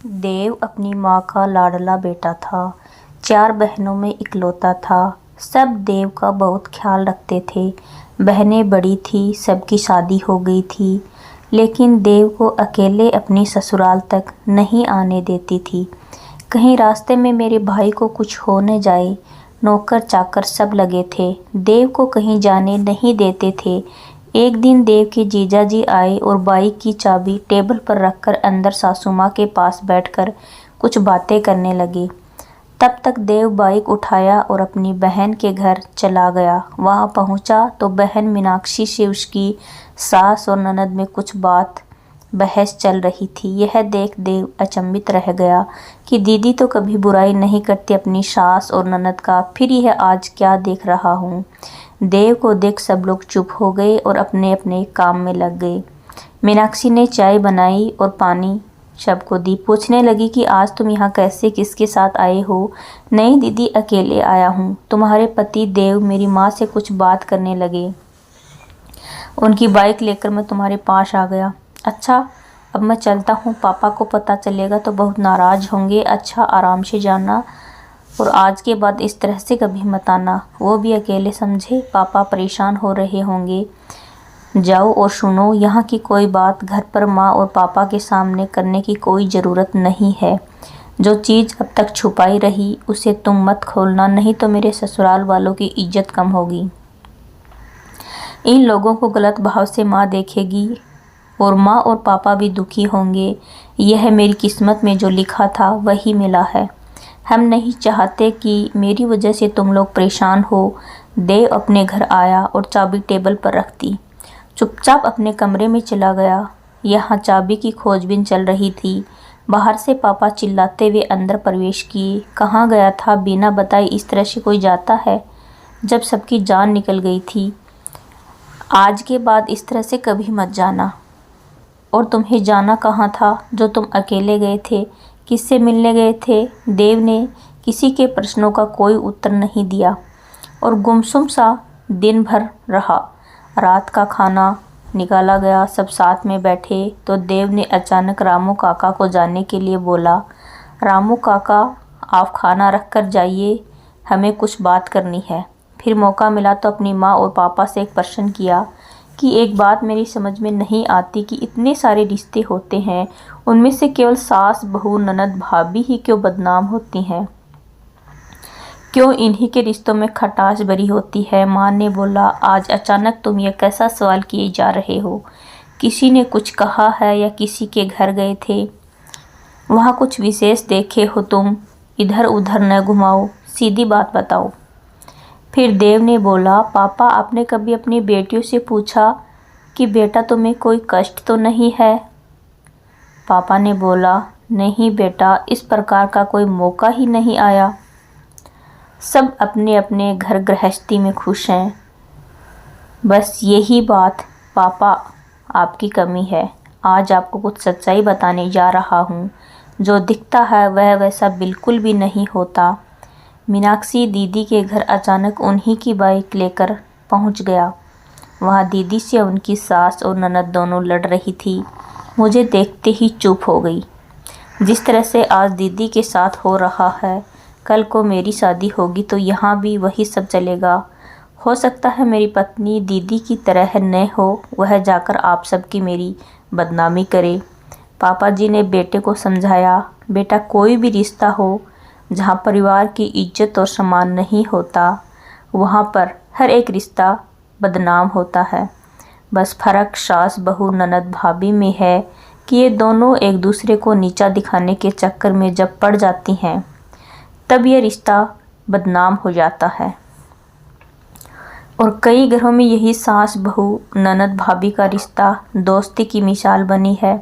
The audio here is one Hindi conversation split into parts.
देव अपनी माँ का लाडला बेटा था। 4 बहनों में इकलौता था। सब देव का बहुत ख्याल रखते थे। बहनें बड़ी थी, सबकी शादी हो गई थी, लेकिन देव को अकेले अपनी ससुराल तक नहीं आने देती थी। कहीं रास्ते में मेरे भाई को कुछ हो न जाए, नौकर चाकर सब लगे थे, देव को कहीं जाने नहीं देते थे। एक दिन देव के जीजाजी आए और बाइक की चाबी टेबल पर रखकर अंदर सासू माँ के पास बैठकर कुछ बातें करने लगे। तब तक देव बाइक उठाया और अपनी बहन के घर चला गया। वहाँ पहुँचा तो बहन मीनाक्षी से उसकी सास और ननद में कुछ बात बहस चल रही थी। यह देख देव अचंभित रह गया कि दीदी तो कभी बुराई नहीं करती अपनी सास और ननद का, फिर यह आज क्या देख रहा हूँ। देव को देख सब लोग चुप हो गए और अपने अपने काम में लग गए। मीनाक्षी ने चाय बनाई और पानी सबको दी। पूछने लगी कि आज तुम यहाँ कैसे, किसके साथ आए हो? नहीं दीदी, अकेले आया हूँ। तुम्हारे पति देव मेरी माँ से कुछ बात करने लगे, उनकी बाइक लेकर मैं तुम्हारे पास आ गया। अच्छा, अब मैं चलता हूँ, पापा को पता चलेगा तो बहुत नाराज होंगे। अच्छा, आराम से जाना और आज के बाद इस तरह से कभी मत आना। वो भी अकेले, समझे? पापा परेशान हो रहे होंगे। जाओ और सुनो, यहाँ की कोई बात घर पर माँ और पापा के सामने करने की कोई ज़रूरत नहीं है। जो चीज़ अब तक छुपाई रही उसे तुम मत खोलना, नहीं तो मेरे ससुराल वालों की इज्जत कम होगी। इन लोगों को गलत भाव से माँ देखेगी और माँ और पापा भी दुखी होंगे। यह मेरी किस्मत में जो लिखा था वही मिला है। हम नहीं चाहते कि मेरी वजह से तुम लोग परेशान हो। देव अपने घर आया और चाबी टेबल पर रख दी। चुपचाप अपने कमरे में चला गया। यहाँ चाबी की खोजबीन चल रही थी। बाहर से पापा चिल्लाते हुए अंदर प्रवेश किए। कहाँ गया था? बिना बताए इस तरह से कोई जाता है? जब सबकी जान निकल गई थी। आज के बाद इस तरह से कभी मत जाना। और तुम्हें जाना कहाँ था जो तुम अकेले गए थे? किससे मिलने गए थे? देव ने किसी के प्रश्नों का कोई उत्तर नहीं दिया और गुमसुम सा दिन भर रहा। रात का खाना निकाला गया, सब साथ में बैठे तो देव ने अचानक रामू काका को जाने के लिए बोला। रामू काका, आप खाना रख कर जाइए, हमें कुछ बात करनी है। फिर मौका मिला तो अपनी माँ और पापा से एक प्रश्न किया कि एक बात मेरी समझ में नहीं आती कि इतने सारे रिश्ते होते हैं, उनमें से केवल सास बहू ननद भाभी ही क्यों बदनाम होती हैं? क्यों इन्हीं के रिश्तों में खटास भरी होती है? माँ ने बोला, आज अचानक तुम ये कैसा सवाल किए जा रहे हो? किसी ने कुछ कहा है या किसी के घर गए थे? वहाँ कुछ विशेष देखे हो तुम? इधर उधर न घुमाओ, सीधी बात बताओ। फिर देव ने बोला, पापा, आपने कभी अपनी बेटियों से पूछा कि बेटा तुम्हें कोई कष्ट तो नहीं है? पापा ने बोला, नहीं बेटा, इस प्रकार का कोई मौका ही नहीं आया। सब अपने अपने घर गृहस्थी में खुश हैं। बस यही बात पापा आपकी कमी है। आज आपको कुछ सच्चाई बताने जा रहा हूँ। जो दिखता है वह वैसा बिल्कुल भी नहीं होता। मीनाक्षी दीदी के घर अचानक उन्हीं की बाइक लेकर पहुँच गया। वहाँ दीदी से उनकी सास और ननद दोनों लड़ रही थी। मुझे देखते ही चुप हो गई। जिस तरह से आज दीदी के साथ हो रहा है, कल को मेरी शादी होगी तो यहाँ भी वही सब चलेगा। हो सकता है मेरी पत्नी दीदी की तरह न हो, वह जाकर आप सबकी मेरी बदनामी करे। पापा जी ने बेटे को समझाया, बेटा, कोई भी रिश्ता हो जहाँ परिवार की इज्जत और सम्मान नहीं होता, वहाँ पर हर एक रिश्ता बदनाम होता है। बस फ़र्क सास बहू ननद भाभी में है कि ये दोनों एक दूसरे को नीचा दिखाने के चक्कर में जब पड़ जाती हैं, तब ये रिश्ता बदनाम हो जाता है। और कई घरों में यही सास बहू ननद भाभी का रिश्ता दोस्ती की मिसाल बनी है।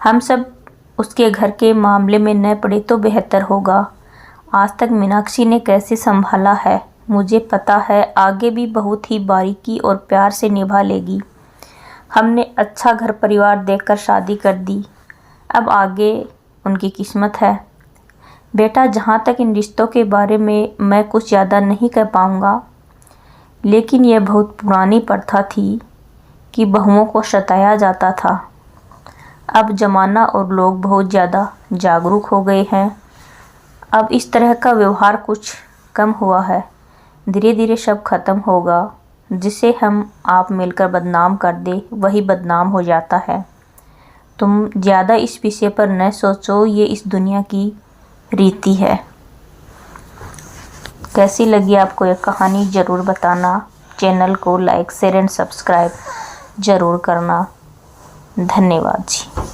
हम सब उसके घर के मामले में न पड़े तो बेहतर होगा। आज तक मीनाक्षी ने कैसे संभाला है, मुझे पता है आगे भी बहुत ही बारीकी और प्यार से निभा लेगी। हमने अच्छा घर परिवार देखकर शादी कर दी, अब आगे उनकी किस्मत है। बेटा, जहाँ तक इन रिश्तों के बारे में मैं कुछ ज़्यादा नहीं कह पाऊँगा, लेकिन यह बहुत पुरानी प्रथा थी कि बहुओं को सताया जाता था। अब ज़माना और लोग बहुत ज़्यादा जागरूक हो गए हैं। अब इस तरह का व्यवहार कुछ कम हुआ है। धीरे धीरे सब खत्म होगा। जिसे हम आप मिलकर बदनाम कर दे वही बदनाम हो जाता है। तुम ज़्यादा इस विषय पर न सोचो, ये इस दुनिया की रीति है। कैसी लगी आपको यह कहानी ज़रूर बताना। चैनल को लाइक शेयर एंड सब्सक्राइब ज़रूर करना। धन्यवाद जी।